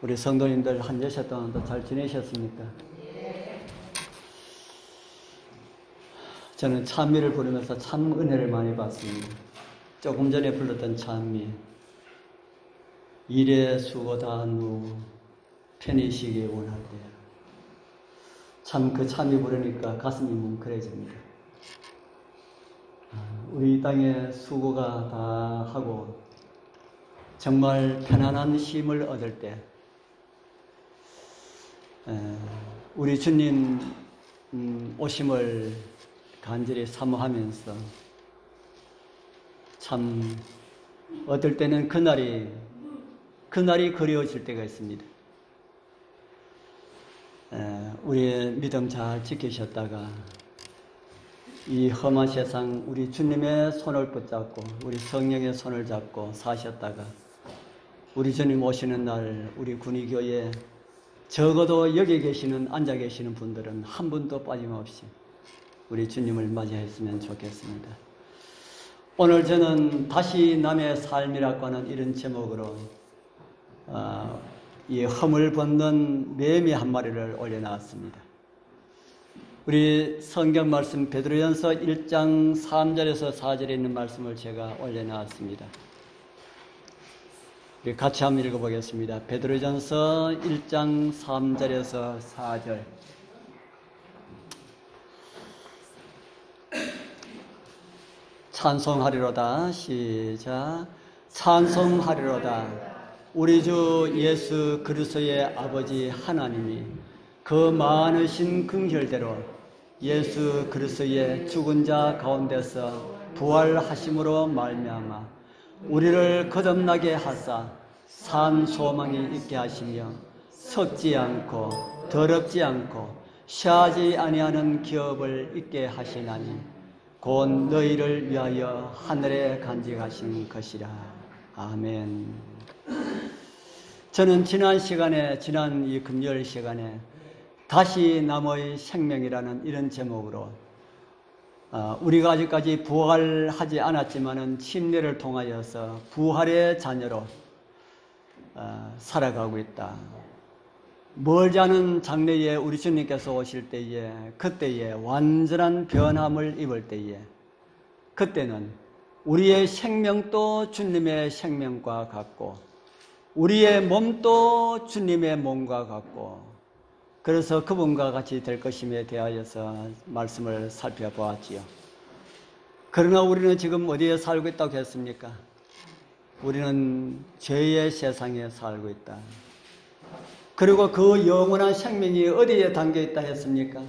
우리 성도님들 한 여섯 동안도 잘 지내셨습니까? 저는 찬미를 부르면서 참 은혜를 많이 받습니다. 조금 전에 불렀던 찬미, 일에 수고 다한 후 편히 쉬기 원할 때, 참 그 찬미 부르니까 가슴이 뭉클해집니다. 우리 땅에 수고가 다 하고 정말 편안한 쉼을 얻을 때, 우리 주님 오심을 간절히 사모하면서 참 어떨 때는 그날이 그리워질 때가 있습니다. 우리의 믿음 잘 지키셨다가 이 험한 세상 우리 주님의 손을 붙잡고 우리 성령의 손을 잡고 사셨다가 우리 주님 오시는 날 우리 군의교회에 적어도 여기 앉아 계시는 분들은 한 분도 빠짐없이 우리 주님을 맞이했으면 좋겠습니다. 오늘 저는 다시 남의 삶이라고 하는 이런 제목으로 이 험을 벗는 매미 한 마리를 올려놨습니다. 우리 성경 말씀 베드로전서 1장 3절에서 4절에 있는 말씀을 제가 올려놨습니다. 우리 같이 한번 읽어보겠습니다. 베드로전서 1장 3절에서 4절. 찬송하리로다. 시작. 찬송하리로다. 우리 주 예수 그리스도의 아버지 하나님이 그 많으신 긍휼대로 예수 그리스도의 죽은 자 가운데서 부활하심으로 말미암아 우리를 거듭나게 하사 산 소망이 있게 하시며 썩지 않고 더럽지 않고 샤지 아니하는 기업을 있게 하시나니 곧 너희를 위하여 하늘에 간직하신 것이라. 아멘. 저는 지난 이 금요일 시간에 다시 남의 생명이라는 이런 제목으로 우리가 아직까지 부활하지 않았지만은 침례를 통하여서 부활의 자녀로 살아가고 있다. 멀지 않은 장래에 우리 주님께서 오실 때에 그때에 완전한 변함을 입을 때에 그때는 우리의 생명도 주님의 생명과 같고 우리의 몸도 주님의 몸과 같고 그래서 그분과 같이 될 것임에 대하여서 말씀을 살펴보았지요. 그러나 우리는 지금 어디에 살고 있다고 했습니까? 우리는 죄의 세상에 살고 있다. 그리고 그 영원한 생명이 어디에 담겨 있다 했습니까?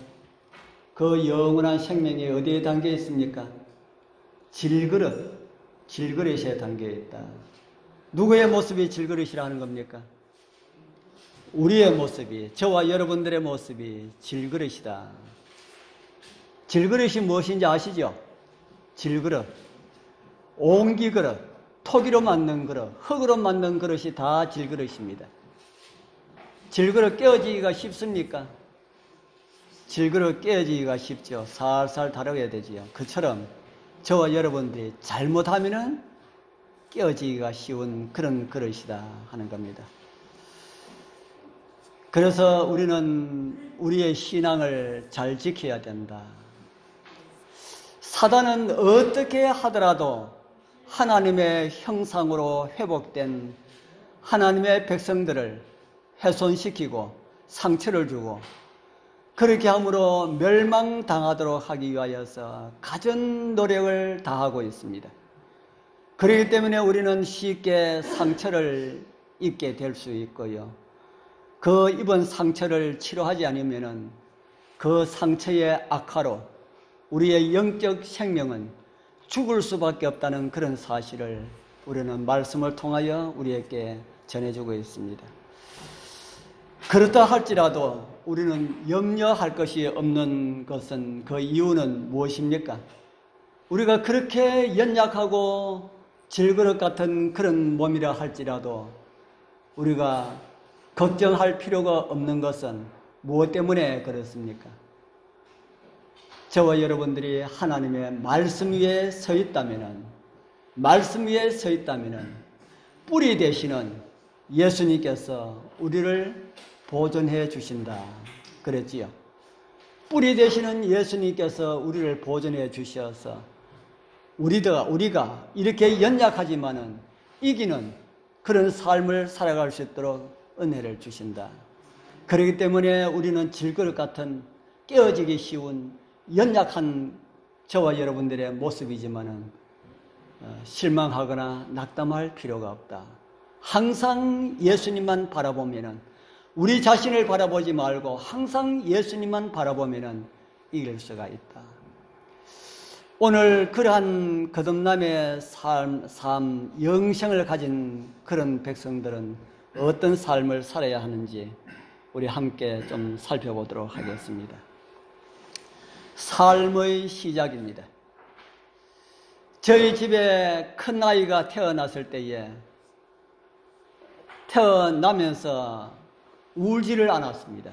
그 영원한 생명이 어디에 담겨 있습니까? 질그릇에 담겨 있다. 누구의 모습이 질그릇이라는 겁니까? 우리의 모습이, 저와 여러분들의 모습이 질그릇이다. 질그릇이 무엇인지 아시죠? 질그릇, 옹기그릇, 토기로 만든 그릇, 흙으로 만든 그릇이 다 질그릇입니다. 질그릇 깨어지기가 쉽습니까? 질그릇 깨어지기가 쉽죠. 살살 다뤄야 되지요. 그처럼 저와 여러분들이 잘못하면은 깨어지기가 쉬운 그런 그릇이다 하는 겁니다. 그래서 우리는 우리의 신앙을 잘 지켜야 된다. 사단은 어떻게 하더라도 하나님의 형상으로 회복된 하나님의 백성들을 훼손시키고 상처를 주고 그렇게 함으로 멸망당하도록 하기 위하여서 갖은 노력을 다하고 있습니다. 그렇기 때문에 우리는 쉽게 상처를 입게 될 수 있고요. 그 입은 상처를 치료하지 않으면 그 상처의 악화로 우리의 영적 생명은 죽을 수밖에 없다는 그런 사실을 우리는 말씀을 통하여 우리에게 전해주고 있습니다. 그렇다 할지라도 우리는 염려할 것이 없는 것은 그 이유는 무엇입니까? 우리가 그렇게 연약하고 질그릇 같은 그런 몸이라 할지라도 우리가 걱정할 필요가 없는 것은 무엇 때문에 그렇습니까? 저와 여러분들이 하나님의 말씀 위에 서 있다면은 뿌리 되시는 예수님께서 우리를 보존해 주신다 그랬지요. 뿌리 되시는 예수님께서 우리를 보존해 주셔서 우리가 이렇게 연약하지만은 이기는 그런 삶을 살아갈 수 있도록 은혜를 주신다. 그렇기 때문에 우리는 질그릇 같은 깨어지기 쉬운 연약한 저와 여러분들의 모습이지만은 실망하거나 낙담할 필요가 없다. 항상 예수님만 바라보면은, 우리 자신을 바라보지 말고 항상 예수님만 바라보면은 이길 수가 있다. 오늘 그러한 거듭남의 삶, 영생을 가진 그런 백성들은 어떤 삶을 살아야 하는지 우리 함께 좀 살펴보도록 하겠습니다. 삶의 시작입니다. 저희 집에 큰 아이가 태어났을 때에 태어나면서 울지를 않았습니다.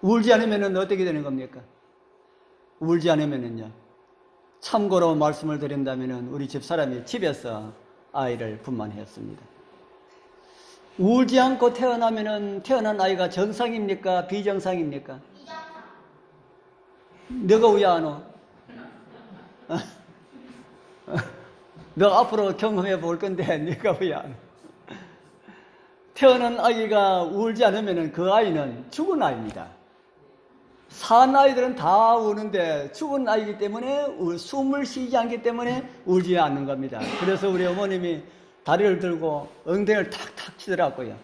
울지 않으면 어떻게 되는 겁니까? 울지 않으면요. 참고로 말씀을 드린다면 우리 집사람이 집에서 아이를 분만했습니다. 울지 않고 태어난 아이가 정상입니까? 비정상입니까? 너가 왜 안 와? 너 앞으로 경험해 볼 건데 네가 왜 안 와? 태어난 아이가 울지 않으면 그 아이는 죽은 아이입니다. 산 아이들은 다 우는데 죽은 아이기 때문에 숨을 쉬지 않기 때문에 울지 않는 겁니다. 그래서 우리 어머님이 다리를 들고 엉덩이를 탁탁 치더라고요.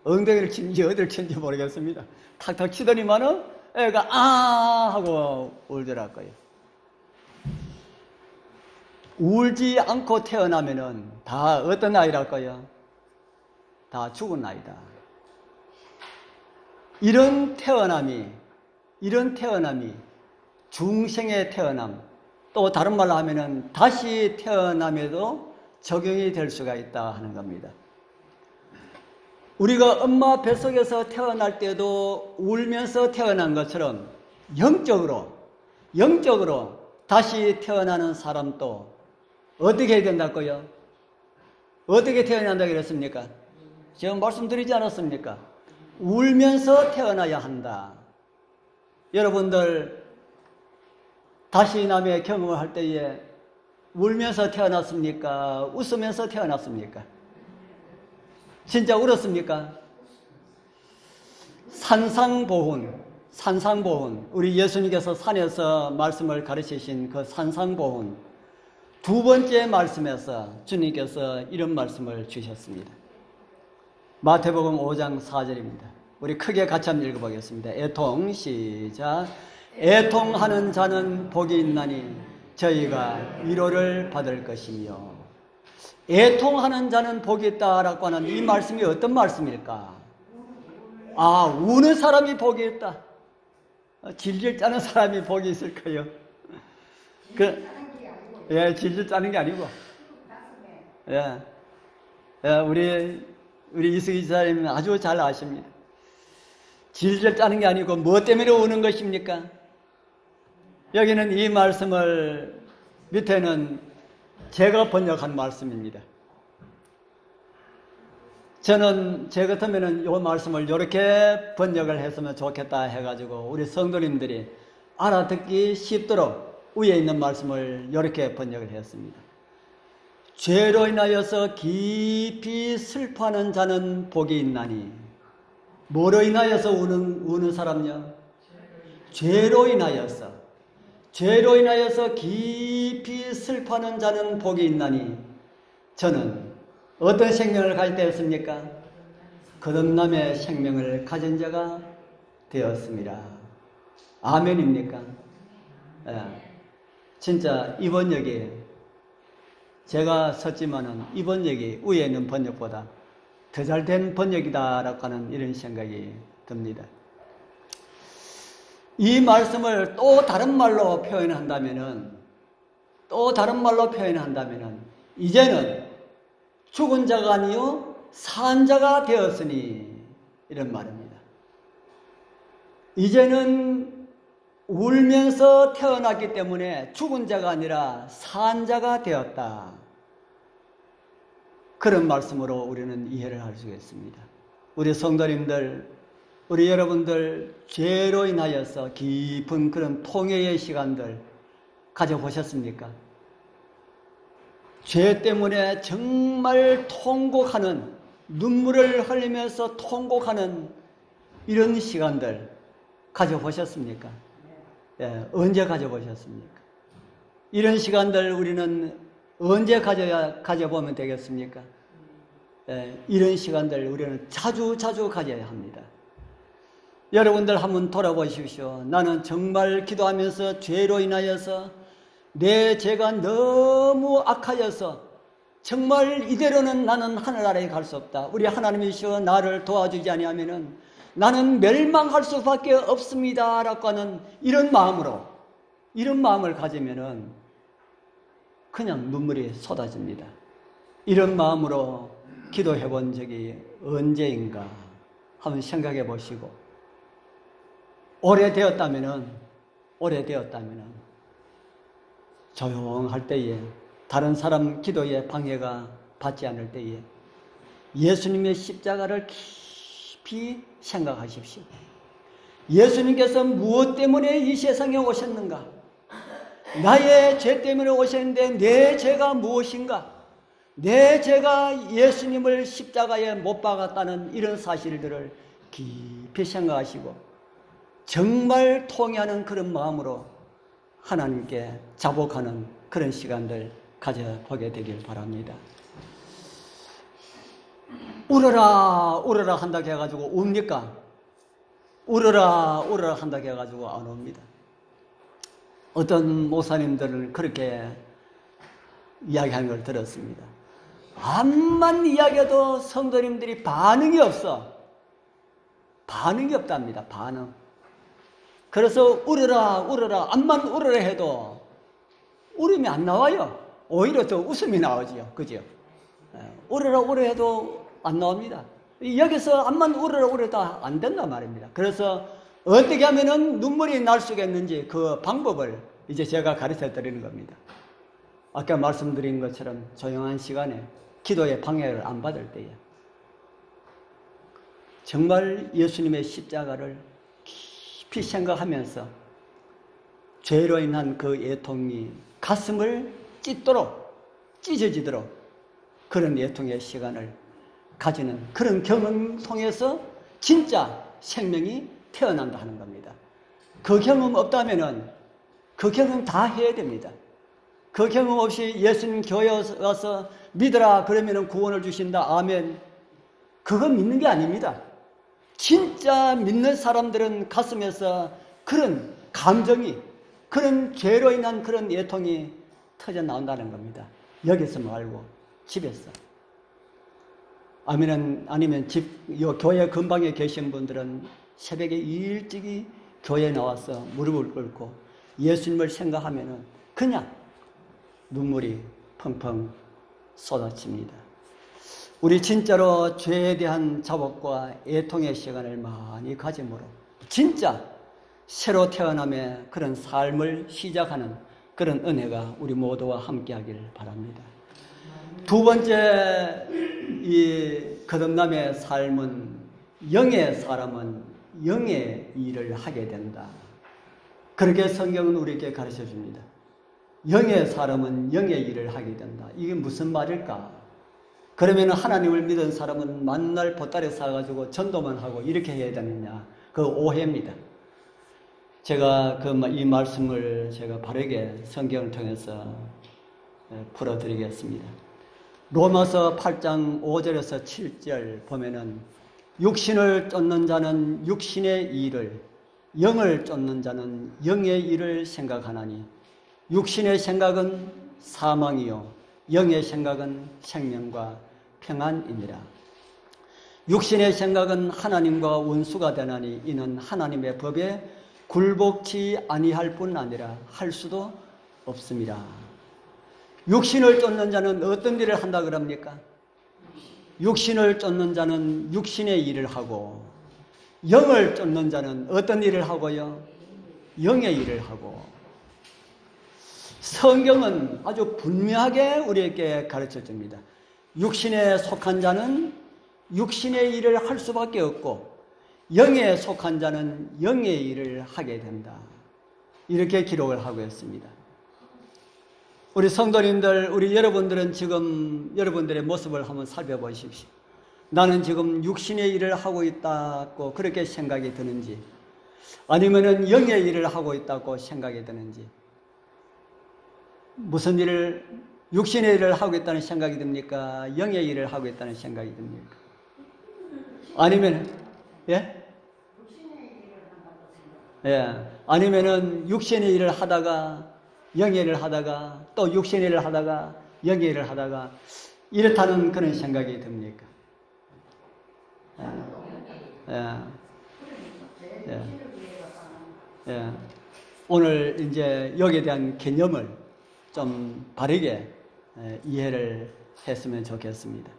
엉덩이를 친지 어디를 친지 모르겠습니다. 탁탁 치더니만은 애가 아 하고 울더라고요. 울지 않고 태어나면은 다 어떤 아이랄까요? 다 죽은 아이다. 이런 태어남이 중생의 태어남, 또 다른 말로 하면은 다시 태어남에도 적용이 될 수가 있다 하는 겁니다. 우리가 엄마 뱃속에서 태어날 때도 울면서 태어난 것처럼 영적으로 다시 태어나는 사람도 어떻게 해야 된다고요? 어떻게 태어난다고 그랬습니까? 제가 말씀드리지 않았습니까? 울면서 태어나야 한다. 여러분들 다시 남의 경험을 할 때에 울면서 태어났습니까? 웃으면서 태어났습니까? 진짜 울었습니까? 산상보훈, 우리 예수님께서 산에서 말씀을 가르치신 그 산상보훈 두 번째 말씀에서 주님께서 이런 말씀을 주셨습니다. 마태복음 5장 4절입니다. 우리 크게 같이 한번 읽어보겠습니다. 애통 시작. 애통하는 자는 복이 있나니 저희가 위로를 받을 것이며. 애통하는 자는 복이 있다라고 하는 이 말씀이 어떤 말씀일까? 아, 우는 사람이 복이 있다. 질질 짜는 사람이 복이 있을까요? 질질 짜는 게 아니고. 우리 이승희 지사님은 아주 잘 아십니다. 질질 짜는 게 아니고 무엇 때문에 우는 것입니까? 여기는 이 말씀을 밑에는 제가 번역한 말씀입니다. 저는 제 같으면은 이 말씀을 이렇게 번역을 했으면 좋겠다 해가지고 우리 성도님들이 알아듣기 쉽도록 위에 있는 말씀을 이렇게 번역을 했습니다. 죄로 인하여서 깊이 슬퍼하는 자는 복이 있나니. 뭐로 인하여서 우는 사람요? 죄로 인하여서 깊이 슬퍼하는 자는 복이 있나니. 저는 어떤 생명을 가질 때였습니까? 거듭남의 생명을 가진 자가 되었습니다. 아멘입니까? 진짜 이 번역이 제가 썼지만은 이 번역이 위에 있는 번역보다 더 잘된 번역이다라고 하는 이런 생각이 듭니다. 이 말씀을 또 다른 말로 표현한다면은 이제는 죽은 자가 아니요 산 자가 되었으니 이런 말입니다. 이제는 울면서 태어났기 때문에 죽은 자가 아니라 산 자가 되었다. 그런 말씀으로 우리는 이해를 할 수 있습니다. 우리 성도님들, 우리 여러분들 죄로 인하여서 깊은 그런 통회의 시간들 가져보셨습니까? 죄 때문에 정말 통곡하는, 눈물을 흘리면서 통곡하는 이런 시간들 가져보셨습니까? 예, 언제 가져보셨습니까? 이런 시간들 우리는 언제 가져보면 되겠습니까? 예, 이런 시간들 우리는 자주 가져야 합니다. 여러분들 한번 돌아보십시오. 나는 정말 기도하면서 죄로 인하여서 내 죄가 너무 악하여서 정말 이대로는 나는 하늘나라에 갈 수 없다. 우리 하나님이시여 나를 도와주지 아니하면은 나는 멸망할 수밖에 없습니다. 라고 하는 이런 마음을 가지면은 그냥 눈물이 쏟아집니다. 이런 마음으로 기도해 본 적이 언제인가 한번 생각해 보시고, 오래되었다면은 조용할 때에, 다른 사람 기도에 방해가 받지 않을 때에 예수님의 십자가를 깊이 생각하십시오. 예수님께서 무엇 때문에 이 세상에 오셨는가? 나의 죄 때문에 오셨는데 내 죄가 무엇인가? 내 죄가 예수님을 십자가에 못 박았다는 이런 사실들을 깊이 생각하시고 정말 통회하는 그런 마음으로 하나님께 자복하는 그런 시간들 가져보게 되길 바랍니다. 울어라 한다고 해가지고 웁니까? 울어라 한다고 해가지고 안 옵니다. 어떤 목사님들은 그렇게 이야기하는 걸 들었습니다. 암만 이야기해도 성도님들이 반응이 없답니다. 그래서 울어라 암만 울어라 해도 울음이 안 나와요. 오히려 더 웃음이 나오지요. 그죠? 울어라 해도 안 나옵니다. 여기서 암만 울어라 해도 안 된단 말입니다. 그래서 어떻게 하면은 눈물이 날 수 있는지 그 방법을 이제 제가 가르쳐 드리는 겁니다. 아까 말씀드린 것처럼 조용한 시간에 기도의 방해를 안 받을 때에 정말 예수님의 십자가를 깊이 생각하면서 죄로 인한 그 애통이 가슴을 찢어지도록 그런 애통의 시간을 가지는 그런 경험을 통해서 진짜 생명이 태어난다 하는 겁니다. 그 경험 없다면은 그 경험 다 해야 됩니다. 그 경험 없이 예수님 교회에 와서 믿어라 그러면은 구원을 주신다. 아멘. 그거 믿는 게 아닙니다. 진짜 믿는 사람들은 가슴에서 그런 감정이, 그런 죄로 인한 그런 애통이 터져 나온다는 겁니다. 여기서 말고 집에서. 아니면 교회 근방에 계신 분들은 새벽에 일찍이 교회에 나와서 무릎을 꿇고 예수님을 생각하면은 그냥 눈물이 펑펑 쏟아집니다. 우리 진짜로 죄에 대한 자복과 애통의 시간을 많이 가짐으로 진짜 새로 태어남의 그런 삶을 시작하는 그런 은혜가 우리 모두와 함께하길 바랍니다. 두 번째, 이 거듭남의 삶은 영의 사람은 영의 일을 하게 된다. 그렇게 성경은 우리에게 가르쳐 줍니다. 영의 사람은 영의 일을 하게 된다. 이게 무슨 말일까? 그러면 하나님을 믿은 사람은 만날 보따리 사가지고 전도만 하고 이렇게 해야 되느냐? 그 오해입니다. 제가 이 말씀을 제가 바르게 성경을 통해서 풀어드리겠습니다. 로마서 8장 5절에서 7절 보면은 육신을 쫓는 자는 육신의 일을, 영을 쫓는 자는 영의 일을 생각하나니 육신의 생각은 사망이요 영의 생각은 생명과 평안이니라. 육신의 생각은 하나님과 원수가 되나니 이는 하나님의 법에 굴복치 아니할 뿐 아니라 할 수도 없습니다. 육신을 쫓는 자는 어떤 일을 한다 그럽니까? 육신을 쫓는 자는 육신의 일을 하고, 영을 쫓는 자는 어떤 일을 하고요? 영의 일을 하고. 성경은 아주 분명하게 우리에게 가르쳐 줍니다. 육신에 속한 자는 육신의 일을 할 수밖에 없고 영에 속한 자는 영의 일을 하게 된다. 이렇게 기록을 하고 있습니다. 우리 성도님들, 우리 여러분들은 지금 여러분들의 모습을 한번 살펴보십시오. 나는 지금 육신의 일을 하고 있다고 그렇게 생각이 드는지, 아니면은 영의 일을 하고 있다고 생각이 드는지, 무슨 일을, 육신의 일을 하고 있다는 생각이 듭니까? 영의 일을 하고 있다는 생각이 듭니까? 아니면, 예? 예. 아니면은 육신의 일을 하다가 영의 일을 하다가 또 육신의 일을 하다가 영의 일을 하다가 이렇다는 그런 생각이 듭니까? 예. 예. 예. 오늘 이제 여기에 대한 개념을 좀 바르게 이해를 했으면 좋겠습니다.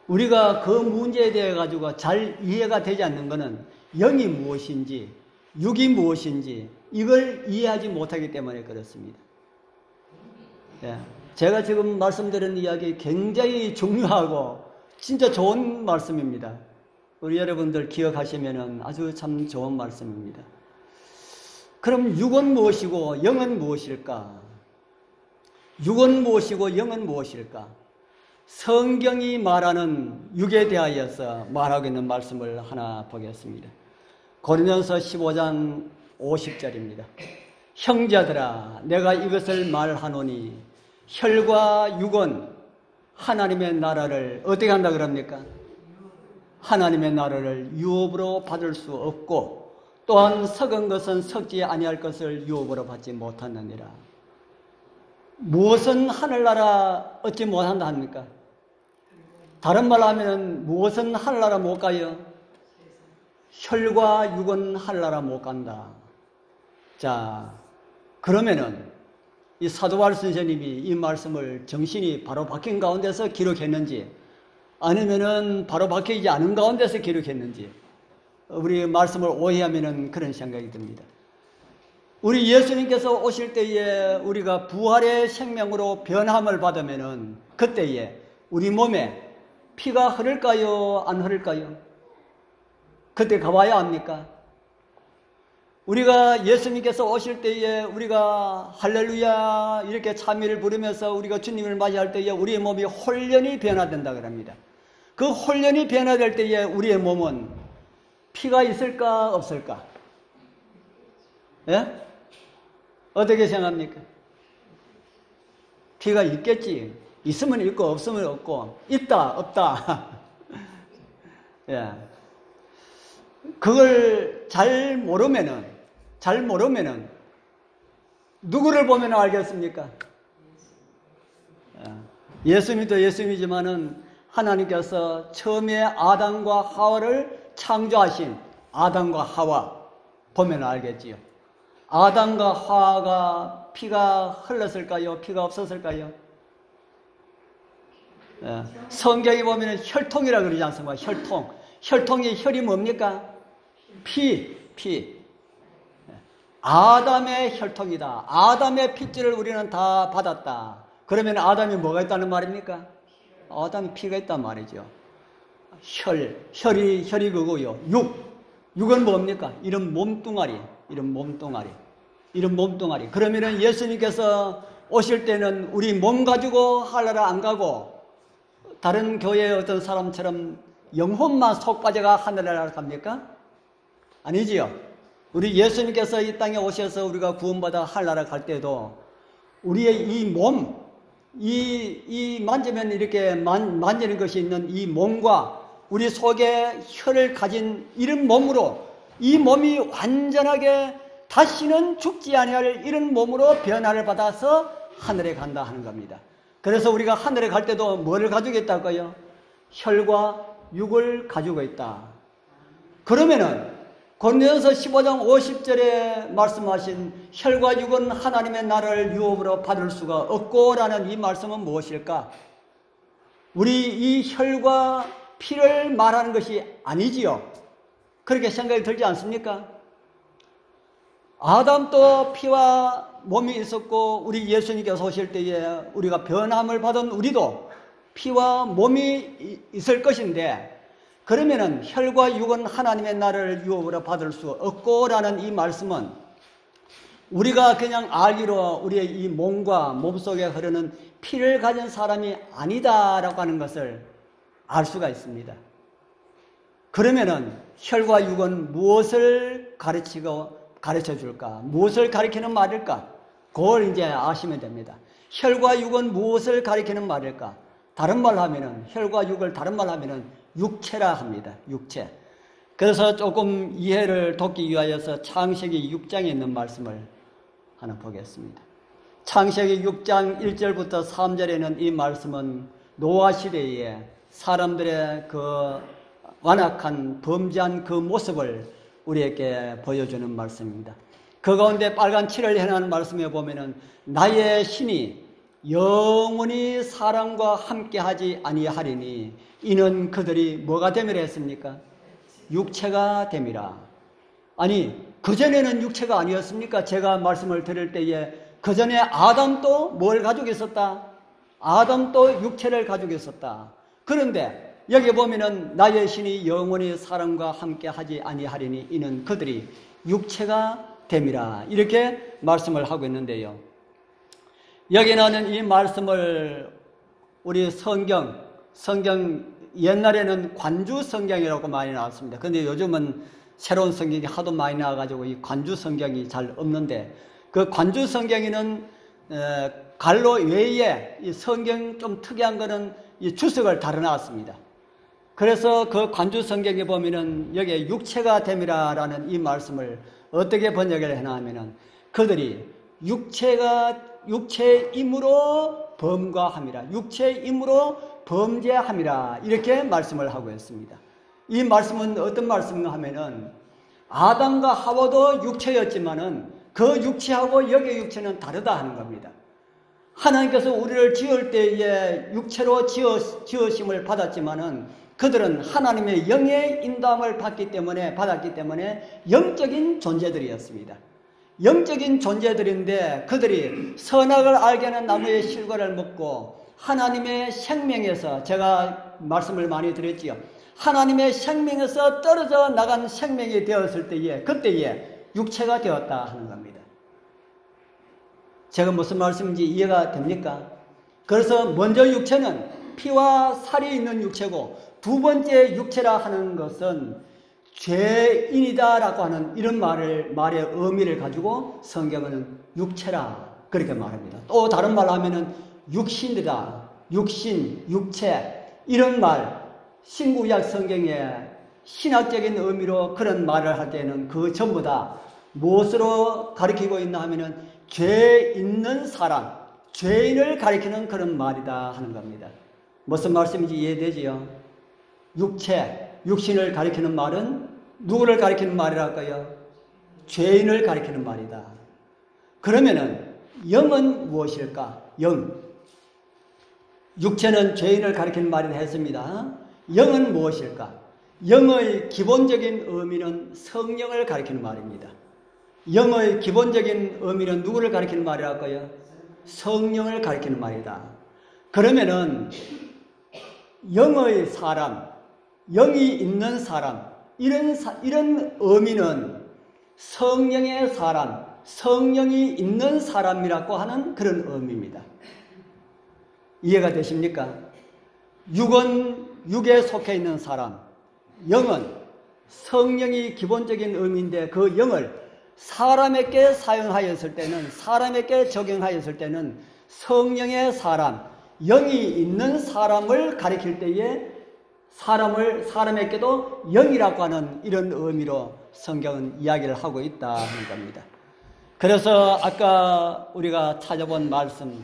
우리가 그 문제에 대해 가지고 잘 이해가 되지 않는 것은 영이 무엇인지 육이 무엇인지 이걸 이해하지 못하기 때문에 그렇습니다. 예. 제가 지금 말씀드린 이야기 굉장히 중요하고 진짜 좋은 말씀입니다. 우리 여러분들 기억하시면 아주 참 좋은 말씀입니다. 그럼 육은 무엇이고 영은 무엇일까? 육은 무엇이고 영은 무엇일까? 성경이 말하는 육에 대하여서 말하고 있는 말씀을 하나 보겠습니다. 고린도서 15장 50절입니다. 형제들아, 내가 이것을 말하노니 혈과 육은 하나님의 나라를 어떻게 한다 그럽니까? 하나님의 나라를 유업으로 받을 수 없고 또한 썩은 것은 썩지 아니할 것을 유업으로 받지 못하느니라. 무엇은 하늘나라 얻지 못한다 합니까? 다른 말로 하면 무엇은 하늘나라 못 가요? 혈과 육은 하늘나라 못 간다. 자, 그러면은 이 사도 바울 선생님이 이 말씀을 정신이 바로 박힌 가운데서 기록했는지 아니면은 바로 박히지 않은 가운데서 기록했는지 우리 말씀을 오해하면은 그런 생각이 듭니다. 우리 예수님께서 오실 때에 우리가 부활의 생명으로 변함을 받으면은 그때에 우리 몸에 피가 흐를까요? 안 흐를까요? 그때 가봐야 합니까? 우리가 예수님께서 오실 때에 우리가 할렐루야 이렇게 찬미를 부르면서 우리가 주님을 맞이할 때에 우리의 몸이 홀연히 변화된다 그럽니다. 그 홀연히 변화될 때에 우리의 몸은 피가 있을까 없을까? 예? 어떻게 생각합니까? 피가 있겠지. 있으면 있고 없으면 없고 있다 없다. 예. 그걸 잘 모르면은 누구를 보면 알겠습니까? 예수님도 예수님이지만은 하나님께서 처음에 아담과 하와를 창조하신 아담과 하와 보면 알겠지요. 아담과 하와가 피가 흘렀을까요? 피가 없었을까요? 성경에 보면 혈통이라고 그러지 않습니까? 혈통의 혈이 뭡니까? 피. 아담의 혈통이다. 아담의 핏줄을 우리는 다 받았다. 그러면 아담이 뭐가 있다는 말입니까? 아담이 피가 있단 말이죠. 혈이 그거요. 육은 뭡니까? 이런 몸뚱아리. 그러면은 예수님께서 오실 때는 우리 몸 가지고 하늘나라 안 가고 다른 교회의 어떤 사람처럼 영혼만 속 빠져가 하늘나라를 갑니까? 아니지요. 우리 예수님께서 이 땅에 오셔서 우리가 구원받아 하늘나라 갈 때도 우리의 이 몸, 이 만지면 이렇게 만지는 것이 있는 이 몸과 우리 속에 혈을 가진 이런 몸으로 이 몸이 완전하게 다시는 죽지 아니할 이런 몸으로 변화를 받아서 하늘에 간다 하는 겁니다. 그래서 우리가 하늘에 갈 때도 뭐를 가지고 있다고요? 혈과 육을 가지고 있다. 그러면은 고린도전서 15장 50절에 말씀하신 혈과 육은 하나님의 나라를 유업으로 받을 수가 없고라는 이 말씀은 무엇일까? 우리 이 혈과 피를 말하는 것이 아니지요. 그렇게 생각이 들지 않습니까? 아담도 피와 몸이 있었고 우리 예수님께서 오실 때에 우리가 변함을 받은 우리도 피와 몸이 있을 것인데, 그러면은 혈과 육은 하나님의 나라를 유업으로 받을 수 없고라는 이 말씀은 우리가 그냥 알기로 우리의 이 몸과 몸속에 흐르는 피를 가진 사람이 아니다라고 하는 것을 알 수가 있습니다. 그러면은 혈과 육은 무엇을 가르쳐 줄까? 무엇을 가리키는 말일까? 그걸 이제 아시면 됩니다. 혈과 육은 무엇을 가리키는 말일까? 다른 말로 하면은, 혈과 육을 다른 말로 하면은 육체라 합니다. 육체. 그래서 조금 이해를 돕기 위하여서 창세기 6장에 있는 말씀을 하나 보겠습니다. 창세기 6장 1절부터 3절에는 이 말씀은 노아 시대에 사람들의 그 완악한 범죄한 그 모습을 우리에게 보여주는 말씀입니다. 그 가운데 빨간 칠을 해놓은 말씀에 보면은 나의 신이 영원히 사람과 함께하지 아니하리니 이는 그들이 뭐가 됨이라 했습니까? 육체가 됨이라. 아니, 그전에는 육체가 아니었습니까? 제가 말씀을 드릴 때에 그전에 아담도 뭘 가지고 있었다? 아담도 육체를 가지고 있었다. 그런데 여기 보면은 나의 신이 영원히 사람과 함께하지 아니하리니 이는 그들이 육체가 됨이라. 이렇게 말씀을 하고 있는데요. 여기 나오는 이 말씀을 우리 성경 옛날에는 관주 성경이라고 많이 나왔습니다. 근데 요즘은 새로운 성경이 하도 많이 나와가지고 이 관주 성경이 잘 없는데, 그 관주 성경에는 갈로 외에 이 성경 좀 특이한 거는 이 주석을 달아놨습니다. 그래서 그 관주 성경에 보면은 여기에 육체가 됨이라라는 이 말씀을 어떻게 번역을 해놨냐면은 그들이 육체임으로 범과함이라, 육체임으로 범죄함이라, 이렇게 말씀을 하고 있습니다. 이 말씀은 어떤 말씀인가 하면은 아담과 하와도 육체였지만은 그 육체하고 여기의 육체는 다르다 하는 겁니다. 하나님께서 우리를 지을 때에 육체로 지으심을 받았지만은 그들은 하나님의 영의 인도함을 받았기 때문에 영적인 존재들이었습니다. 영적인 존재들인데 그들이 선악을 알게 하는 나무의 실과를 먹고 하나님의 생명에서, 제가 말씀을 많이 드렸지요. 하나님의 생명에서 떨어져 나간 생명이 되었을 때에, 그때에 육체가 되었다 하는 겁니다. 제가 무슨 말씀인지 이해가 됩니까? 그래서 먼저 육체는 피와 살이 있는 육체고, 두 번째 육체라 하는 것은 죄인이다라고 하는 이런 말의 의미를 가지고 성경은 육체라 그렇게 말합니다. 또 다른 말로 하면은 육신이다, 육신, 육체, 이런 말, 신구약 성경에 신학적인 의미로 그런 말을 할 때는 그 전부 다 무엇으로 가리키고 있나 하면은 죄 있는 사람, 죄인을 가리키는 그런 말이다 하는 겁니다. 무슨 말씀인지 이해되지요? 육신을 가리키는 말은 누구를 가리키는 말이랄까요? 죄인을 가리키는 말이다. 그러면은 영은 무엇일까? 육체는 죄인을 가리키는 말이라 했습니다. 영은 무엇일까? 영의 기본적인 의미는 성령을 가리키는 말입니다. 영의 기본적인 의미는 누구를 가리키는 말이랄까요? 성령을 가리키는 말이다. 그러면은 영의 사람, 영이 있는 사람, 이런 의미는 성령의 사람, 성령이 있는 사람이라고 하는 그런 의미입니다. 이해가 되십니까? 육은 육에 속해 있는 사람, 영은 성령이 기본적인 의미인데 그 영을 사람에게 사용하였을 때는, 사람에게 적용하였을 때는 성령의 사람, 영이 있는 사람을 가리킬 때에 사람에게도 영이라고 하는 이런 의미로 성경은 이야기를 하고 있다 하는 겁니다. 그래서 아까 우리가 찾아본 말씀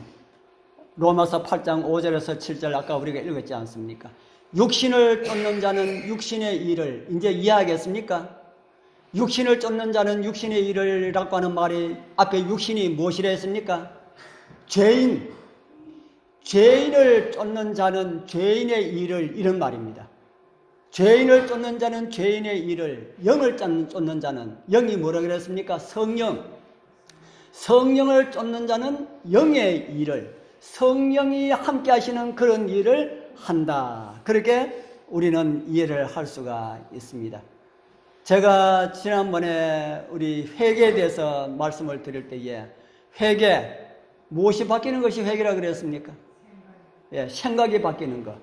로마서 8장 5절에서 7절 아까 우리가 읽었지 않습니까? 육신을 쫓는 자는 육신의 일을 이제 이해하겠습니까? 육신을 쫓는 자는 육신의 일을라고 하는 말이 앞에 육신이 무엇이라 했습니까? 죄인을 쫓는 자는 죄인의 일을, 이런 말입니다. 죄인을 쫓는 자는 죄인의 일을, 영을 쫓는 자는, 영이 뭐라고 그랬습니까? 성령을 쫓는 자는 영의 일을, 성령이 함께 하시는 그런 일을 한다. 그렇게 우리는 이해를 할 수가 있습니다. 제가 지난번에 우리 회개에 대해서 말씀을 드릴 때에 회개, 무엇이 바뀌는 것이 회개라 그랬습니까? 예, 생각이 바뀌는 것.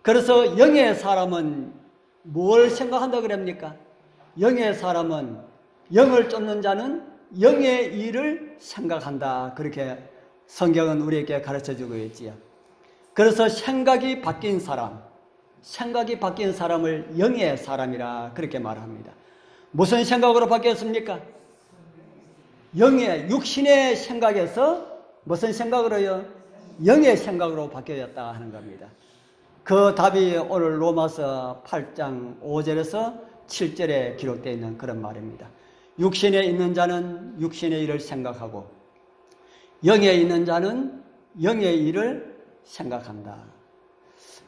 그래서 영의 사람은 뭘 생각한다 그럽니까? 영의 사람은 영을 쫓는 자는 영의 일을 생각한다. 그렇게 성경은 우리에게 가르쳐주고 있지요. 그래서 생각이 바뀐 사람을 영의 사람이라 그렇게 말합니다. 무슨 생각으로 바뀌었습니까? 영의 육신의 생각에서 무슨 생각으로요? 영의 생각으로 바뀌었다 하는 겁니다. 그 답이 오늘 로마서 8장 5절에서 7절에 기록되어 있는 그런 말입니다. 육신에 있는 자는 육신의 일을 생각하고 영에 있는 자는 영의 일을 생각한다.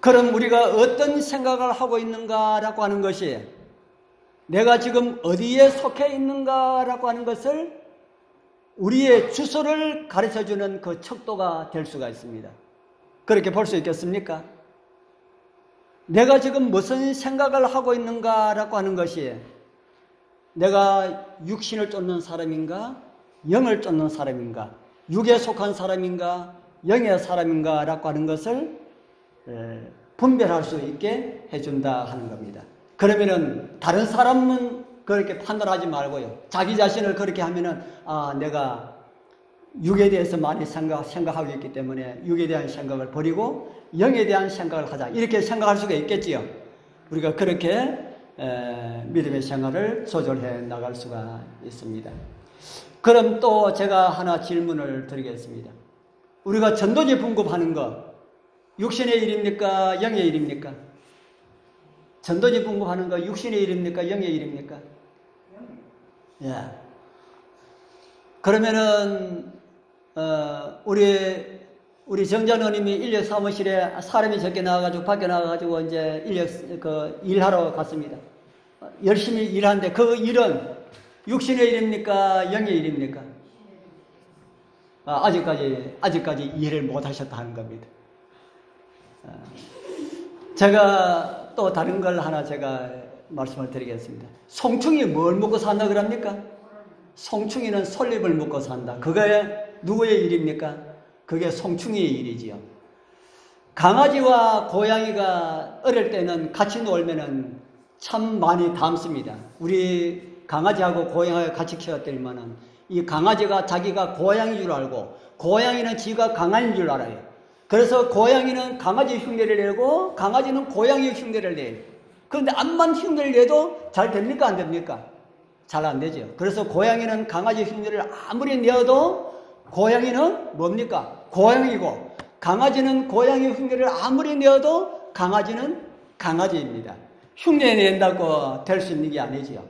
그럼 우리가 어떤 생각을 하고 있는가라고 하는 것이 내가 지금 어디에 속해 있는가라고 하는 것을 우리의 주소를 가르쳐주는 그 척도가 될 수가 있습니다. 그렇게 볼 수 있겠습니까? 내가 지금 무슨 생각을 하고 있는가라고 하는 것이 내가 육신을 쫓는 사람인가, 영을 쫓는 사람인가, 육에 속한 사람인가, 영의 사람인가라고 하는 것을 분별할 수 있게 해준다 하는 겁니다. 그러면은 다른 사람은 그렇게 판단하지 말고요. 자기 자신을 그렇게 하면은 내가 육에 대해서 많이 생각하고 있기 때문에 육에 대한 생각을 버리고 영에 대한 생각을 하자. 이렇게 생각할 수가 있겠지요. 우리가 그렇게 믿음의 생활을 조절해 나갈 수가 있습니다. 그럼 또 제가 하나 질문을 드리겠습니다. 우리가 전도지 분급하는 거 육신의 일입니까? 영의 일입니까? 전도지 분급하는 거 육신의 일입니까? 영의 일입니까? 예. 그러면은 우리 정자노님이 인력 사무실에 사람이 적게 나와가지고 밖에 나와가지고 이제 일하러 갔습니다. 열심히 일하는데 그 일은 육신의 일입니까? 영의 일입니까? 아직까지 이해를 못 하셨다 하는 겁니다. 제가 또 다른 걸 하나 제가 말씀을 드리겠습니다. 송충이 뭘 먹고 산다 그럽니까? 송충이는 솔잎을 먹고 산다. 그게 누구의 일입니까? 그게 송충이의 일이지요. 강아지와 고양이가 어릴 때는 같이 놀면은 참 많이 닮습니다. 우리 강아지하고 고양이가 같이 키웠더니만은 이 강아지가 자기가 고양이인 줄 알고 고양이는 지가 강아지인 줄 알아요. 그래서 고양이는 강아지 흉내를 내고 강아지는 고양이 흉내를 내요. 그런데 암만 흉내를 내도 잘 됩니까? 안 됩니까? 잘 안 되죠. 그래서 고양이는 강아지 흉내를 아무리 내어도 고양이는 뭡니까? 고양이고 강아지는 고양이 흉내를 아무리 내어도 강아지는 강아지입니다. 흉내 낸다고 될 수 있는 게 아니지요.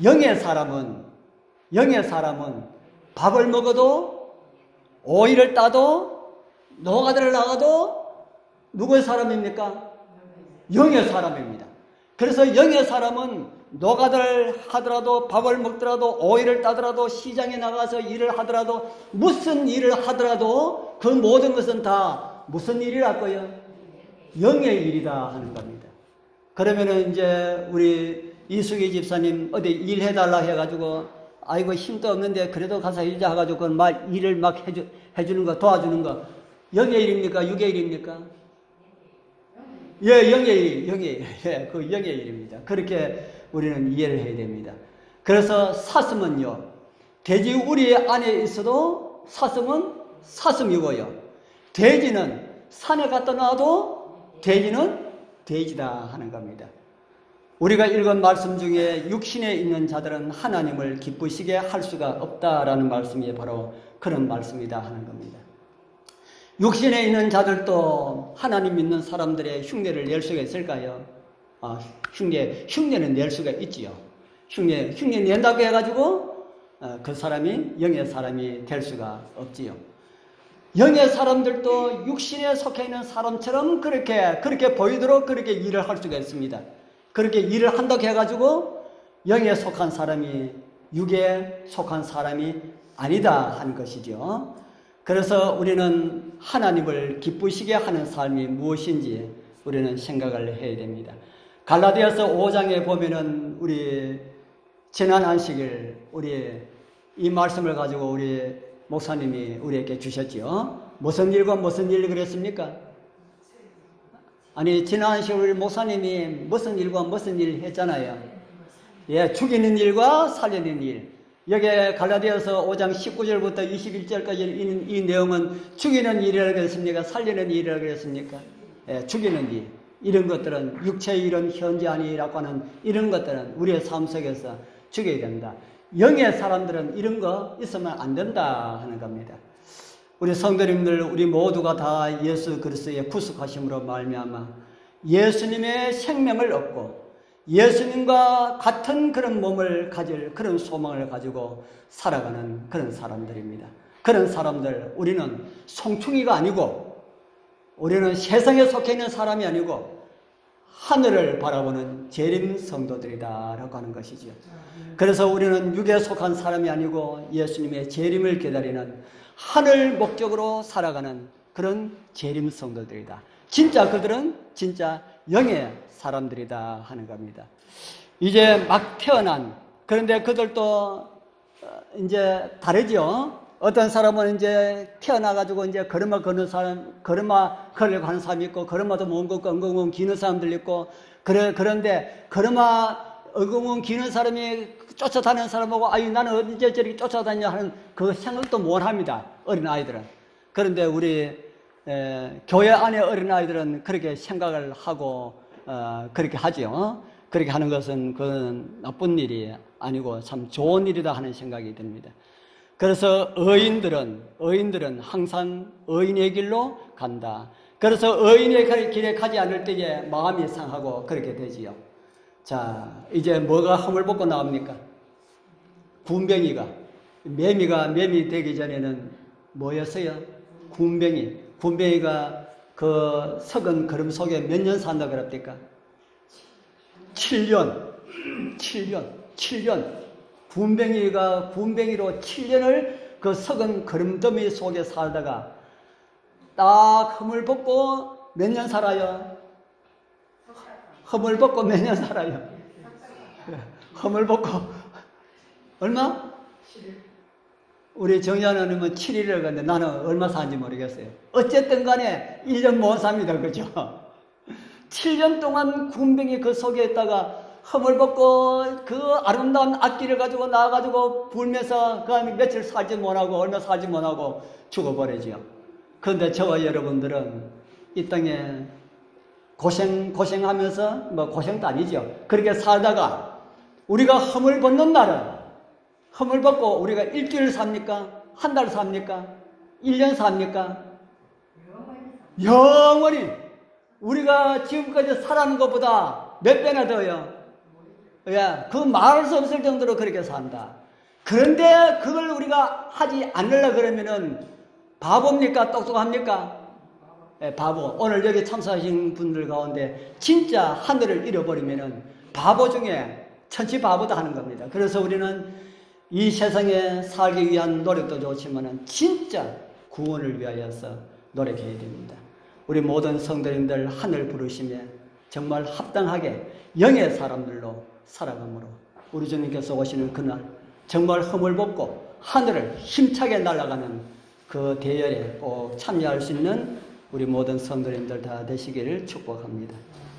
영의 사람은 밥을 먹어도 오이를 따도 노가다를 나가도 누구의 사람입니까? 영의 사람입니다. 그래서 영의 사람은 노가다를 하더라도 밥을 먹더라도 오이를 따더라도 시장에 나가서 일을 하더라도 무슨 일을 하더라도 그 모든 것은 다 무슨 일이라고요? 영의 일이다 하는 겁니다. 그러면은 이제 우리 이수기 집사님 어디 일해달라 해가지고 아이고 힘도 없는데 그래도 가서 일자 해가지고 그 일을 막 해주는 거 도와주는 거 영의 일입니까? 육의 일입니까? 예, 영의 일. 예, 그 영의 일입니다. 그렇게 우리는 이해를 해야 됩니다. 그래서 사슴은요, 돼지 우리 안에 있어도 사슴은 사슴이고요. 돼지는 산에 갖다 놔도 돼지는 돼지다 하는 겁니다. 우리가 읽은 말씀 중에 육신에 있는 자들은 하나님을 기쁘시게 할 수가 없다라는 말씀이 바로 그런 말씀이다 하는 겁니다. 육신에 있는 자들도 하나님 믿는 사람들의 흉내를 낼 수가 있을까요? 흉내는 낼 수가 있지요. 흉내 낸다고 해가지고 그 사람이 영의 사람이 될 수가 없지요. 영의 사람들도 육신에 속해 있는 사람처럼 그렇게 보이도록 그렇게 일을 할 수가 있습니다. 그렇게 일을 한다고 해가지고 영에 속한 사람이 육에 속한 사람이 아니다 하는 것이죠. 그래서 우리는 하나님을 기쁘시게 하는 삶이 무엇인지 우리는 생각을 해야 됩니다. 갈라디아서 5장에 보면은 우리 지난 안식일 우리 이 말씀을 가지고 우리 목사님이 우리에게 주셨죠. 무슨 일과 무슨 일 그랬습니까? 아니 지난 안식일 우리 목사님이 무슨 일과 무슨 일 했잖아요. 예, 죽이는 일과 살리는 일. 여기에 갈라디아서 5장 19절부터 21절까지 이 내용은 죽이는 일이라고 했습니까? 살리는 일이라고 했습니까? 예, 죽이는 일. 이런 것들은 육체의 일은 현재 아니라고 하는 이런 것들은 우리의 삶 속에서 죽여야 된다. 영의 사람들은 이런 거 있으면 안 된다 하는 겁니다. 우리 성도님들 우리 모두가 다 예수 그리스도의 구속하심으로 말미암아 예수님의 생명을 얻고 예수님과 같은 그런 몸을 가질 그런 소망을 가지고 살아가는 그런 사람들입니다. 그런 사람들 우리는 송충이가 아니고 우리는 세상에 속해 있는 사람이 아니고 하늘을 바라보는 재림 성도들이다라고 하는 것이죠. 그래서 우리는 육에 속한 사람이 아니고 예수님의 재림을 기다리는 하늘 목적으로 살아가는 그런 재림 성도들이다. 진짜 그들은 진짜 영의 사람들이다 하는 겁니다. 이제 막 태어난 그런데 그들도 이제 다르죠. 어떤 사람은 이제 태어나가지고 이제 걸음마 걷는 사람, 걸음마 걸려고 하는 사람이 있고, 걸음마도 못 걷고 엉엉엉 기는 사람들 있고, 그런데 걸음마 엉엉엉 기는 사람이 쫓아다니는 사람하고, 아유, 나는 언제 저렇게 쫓아다니냐 하는 그 생각도 못 합니다. 어린아이들은. 그런데 우리, 교회 안에 어린아이들은 그렇게 생각을 하고, 그렇게 하죠. 그렇게 하는 것은 그건 나쁜 일이 아니고 참 좋은 일이다 하는 생각이 듭니다. 그래서 의인들은 항상 의인의 길로 간다. 그래서 의인의 길에 가지 않을 때에 마음이 상하고 그렇게 되지요. 자, 이제 뭐가 허물벗고 나옵니까? 군뱅이가. 매미 되기 전에는 뭐였어요? 군뱅이가 그 석은 걸음 속에 몇 년 산다 그럽니까? 7년. 군뱅이로 7년을 그 석은 걸음더미 속에 살다가 딱 허물 벗고 몇 년 살아요? 허물 벗고 몇 년 살아요? 허물 벗고 얼마? 우리 정연아님은 7일을 갔는데 나는 얼마 사는지 모르겠어요. 어쨌든 간에 1년 못 삽니다. 그죠? 7년 동안 군뱅이 그 속에 있다가 허물벗고 그 아름다운 악기를 가지고 나와가지고 불면서 그 다음에 며칠 살지 못하고 얼마 살지 못하고 죽어버리죠. 그런데 저와 여러분들은 이 땅에 고생하면서 뭐 고생도 아니죠. 그렇게 살다가 우리가 허물벗는 날은 허물벗고 우리가 일주일 삽니까? 한 달 삽니까? 1년 삽니까? 영원히 우리가 지금까지 살아는 것보다 몇 배나 더요. 예, 그 말할 수 없을 정도로 그렇게 산다. 그런데 그걸 우리가 하지 않으려 그러면은 바보입니까? 똑똑합니까? 예, 바보. 오늘 여기 참석하신 분들 가운데 진짜 하늘을 잃어버리면은 바보 중에 천치 바보다 하는 겁니다. 그래서 우리는 이 세상에 살기 위한 노력도 좋지만은 진짜 구원을 위하여서 노력해야 됩니다. 우리 모든 성도님들 하늘 부르시며 정말 합당하게 영의 사람들로 살아가므로 우리 주님께서 오시는 그날 정말 허물벗고 하늘을 힘차게 날아가는 그 대열에 꼭 참여할 수 있는 우리 모든 성도님들 다 되시기를 축복합니다.